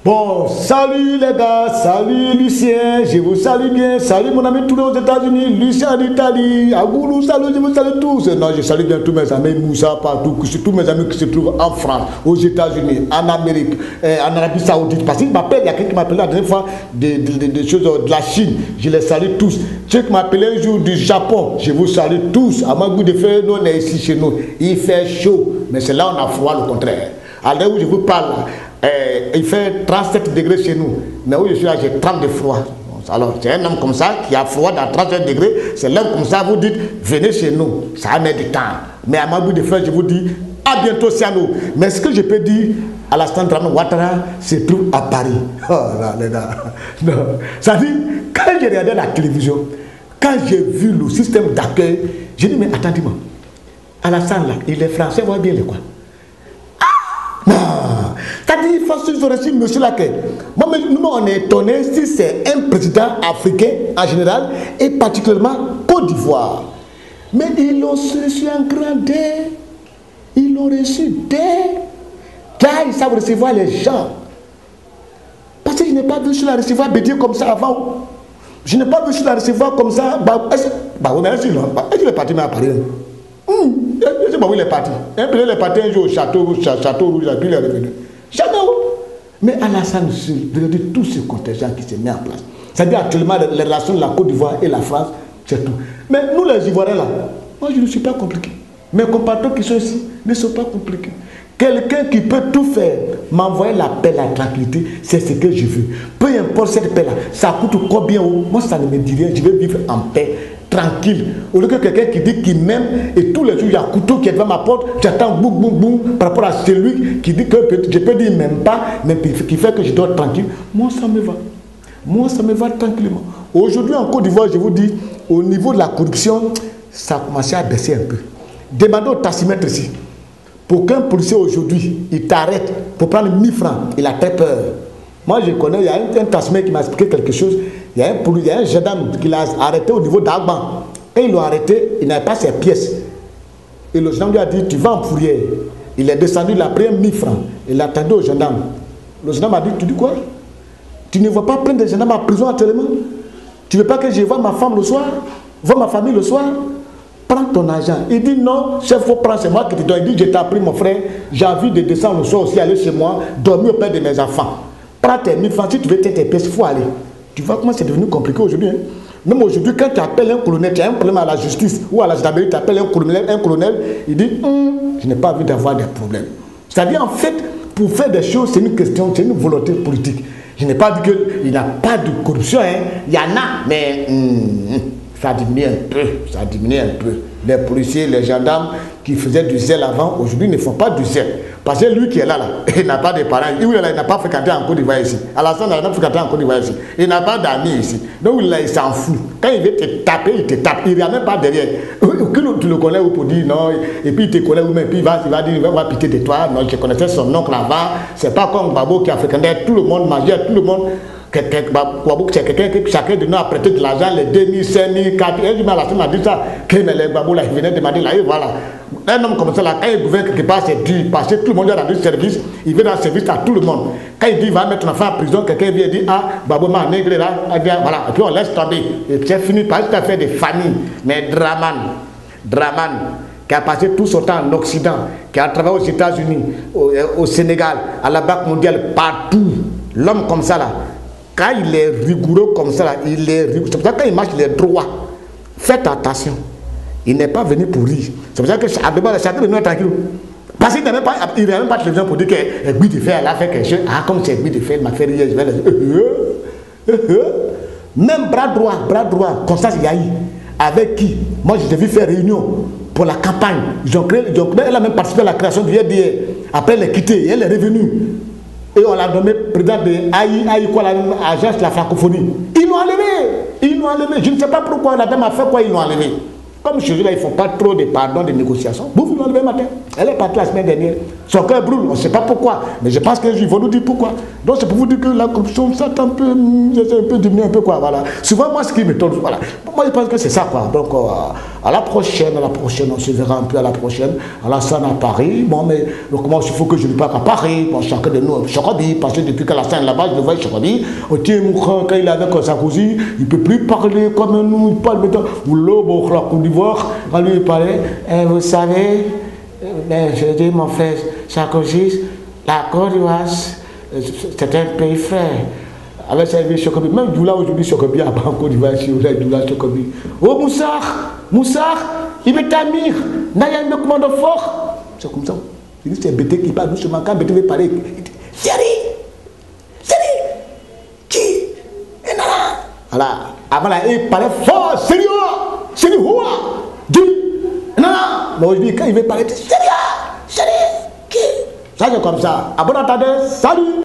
Bon, salut les gars, salut Lucien, je vous salue bien, salut mon ami tous aux États-Unis, Lucien en Italie, Agoulou, salut, je vous salue tous. Non, je salue bien tous mes amis Moussa partout, tous mes amis qui se trouvent en France, aux États-Unis, en Amérique, en Arabie Saoudite. Parce qu'il m'appelle, il y a quelqu'un qui m'appelait la dernière fois des choses de la Chine, je les salue tous. Ceux qui m'appelaient un jour du Japon, je vous salue tous. À mon goût de feu, nous on est ici chez nous, il fait chaud, mais c'est là où on a froid, le contraire. À l'heure où je vous parle, il fait 37 degrés chez nous, mais où je suis là, j'ai 30 de froid. Alors, c'est un homme comme ça qui a froid dans 37 degrés, c'est l'homme comme ça, vous dites, venez chez nous, ça va mettre du temps. Mais à ma bout de feu, je vous dis, à bientôt, Siano. Mais ce que je peux dire, Alassane Dramane Ouattara se trouve à Paris. Oh là là, non. Ça dit, quand j'ai regardé la télévision, quand j'ai vu le système d'accueil, j'ai dit, mais attendez-moi, Alassane là, il est français, voit bien les quoi. Non, c'est-à-dire, il faut se réussir, monsieur Laquet. Moi, nous, on est étonnés si c'est un président africain en général et particulièrement Côte d'Ivoire. Mais ils l'ont reçu en grandeur. Ils l'ont reçu dès. Là, ils savent recevoir les gens. Parce que je n'ai pas vu sur la recevoir Bédier comme ça avant. Je n'ai pas vu sur la recevoir comme ça. Est-ce qu'il est parti à Paris? Je sais pas où il est parti. Il est parti un jour au château rouge, puis il est revenu. Jamais où. Mais Alassane, regardez tout ce contingent qui s'est mis en place. C'est-à-dire actuellement les relations de la Côte d'Ivoire et la France, c'est tout. Mais nous les Ivoiriens là, moi je ne suis pas compliqué. Mes compatriotes qui sont ici ne sont pas compliqués. Quelqu'un qui peut tout faire, m'envoyer la paix, la tranquillité, c'est ce que je veux. Peu importe cette paix là, ça coûte combien, moi ça ne me dit rien, je veux vivre en paix. Tranquille, au lieu que quelqu'un qui dit qu'il m'aime et tous les jours il y a un couteau qui est devant ma porte, j'attends boum boum boum par rapport à celui qui dit que je peux dire même pas, mais qui fait que je dois être tranquille. Moi ça me va. Moi ça me va tranquillement. Aujourd'hui en Côte d'Ivoire, je vous dis, au niveau de la corruption, ça a commencé à baisser un peu. Demandez au taximètre ici. Pour qu'un policier aujourd'hui, il t'arrête pour prendre 1000 francs, il a très peur. Moi je connais, il y a un taximètre qui m'a expliqué quelque chose. Il y a un gendarme qui l'a arrêté au niveau d'Agban. Quand ils l'ont arrêté, il n'avait pas ses pièces. Et le gendarme lui a dit, tu vas en fourrière. Il est descendu, il a pris 1000 francs. Il a attendu au gendarme. Le gendarme a dit, tu dis quoi? Tu ne vas pas prendre des gendarmes en prison actuellement? Tu ne veux pas que je voie ma femme le soir? Vois ma famille le soir? Prends ton argent. Il dit non, chef, faut prendre, c'est moi qui te donne. Il dit, je t'ai appris mon frère, j'ai envie de descendre le soir aussi, aller chez moi, dormir auprès de mes enfants. Prends tes 1000 francs, si tu veux tes pièces, il faut aller. Tu vois comment c'est devenu compliqué aujourd'hui. Hein? Même aujourd'hui, quand tu appelles un colonel, tu as un problème à la justice ou à la gendarmerie, tu appelles un colonel, il dit je n'ai pas envie d'avoir des problèmes. C'est-à-dire, en fait, pour faire des choses, c'est une question, c'est une volonté politique. Je n'ai pas dit qu'il n'y a pas de corruption, hein? Il y en a, mais ça diminue un peu. Ça diminue un peu. Les policiers, les gendarmes qui faisaient du zèle avant, aujourd'hui ne font pas du zèle. Parce que lui qui est là, il n'a pas de parents. Il n'a pas fréquenté en Côte d'Ivoire ici. Alassane n'a pas fréquenté en Côte d'Ivoire ici. Il n'a pas d'amis ici. Donc il s'en fout. Quand il veut te taper, il te tape. Il ne vient même pas derrière. Tu le connais ou pour dire non. Et puis il te connaît ou même. Puis il va dire, il va piter de toi. Non, je connaissais son oncle avant. C'est pas comme Babo qui a fréquenté tout le monde, mangeait tout le monde. C'est quelqu'un qui chacun de nous a prêté de l'argent, les 2000, 5000, 4000. Et Alassane m'a dit ça. Que les Babou là, il venait demander là, et voilà. Un homme comme ça, là, quand il gouverne quelque part, c'est dur. Parce que tout le monde a rendu service, il veut rendre service à tout le monde. Quand il dit il va mettre un enfant en prison, quelqu'un vient dire ah, Babou m'a nègre là, voilà. Et puis on laisse tomber. Et c'est fini par tout à fait des familles. Mais Dramane, qui a passé tout son temps en Occident, qui a travaillé aux États-Unis, au Sénégal, à la Banque mondiale, partout. L'homme comme ça là, quand il est rigoureux comme ça là, il est rigoureux. C'est pour ça que quand il marche, il est droit. Faites attention. Il n'est pas venu pour rire. C'est pour ça que chacun de nous est tranquille. Parce qu'il n'a même pas de télévision pour dire que Guy de Fer a fait quelque chose. Ah, comme c'est Guy de Fer, il m'a fait rire. Je vais le dire. Même bras droit, Constance Yahi, avec qui moi je devais faire réunion pour la campagne. Elle a même participé à la création du IDR. Après, elle est quittée, elle est revenue. Et on l'a nommé président de AI, quoi, l'agence de la francophonie. Ils l'ont enlevé. Je ne sais pas pourquoi la dame a fait quoi, ils l'ont enlevé. Comme chez eux, là, ils ne font pas trop de pardon, de négociations. Vous l'enlevez matin. Elle est partie la semaine dernière. Son cœur brûle, on ne sait pas pourquoi. Mais je pense qu'ils vont nous dire pourquoi. Donc c'est pour vous dire que la corruption, ça un peu diminué un peu quoi. Voilà. Souvent, moi, ce qui me tombe, voilà. Moi, je pense que c'est ça quoi. Donc à la prochaine, on se verra un peu à la prochaine. À la scène à Paris. Bon, mais donc, moi, il faut que je ne parte à Paris. Bon, chacun de nous, Chocobi, parce que depuis que la scène là-bas, je le vois Chocobi. On tient mon frère, quand il est avec Sarkozy, il ne peut plus parler comme nous, il parle maintenant. Ou l'eau, la Côte d'Ivoire, quand lui il parlait, vous savez. Je dis mon frère Sarkozy, la Côte d'Ivoire, c'est un pays frère. Avec ça, il Chocobi. Même Doula aujourd'hui, Chocobi a pas en Côte d'Ivoire, si vous avez Doula Chocobi. Oh Moussar, il veut t'amir, n'a rien de commande fort. C'est comme ça. Il dit c'est Bété qui parle doucement, quand Bété veut parler, il dit Série, qui et nana. Voilà, avant là, il parlait fort, sérieux, dis. Non, mais aujourd'hui, quand il veut parler, c'est sérieux, qui? Ça, c'est comme ça. À bon entendeur, salut!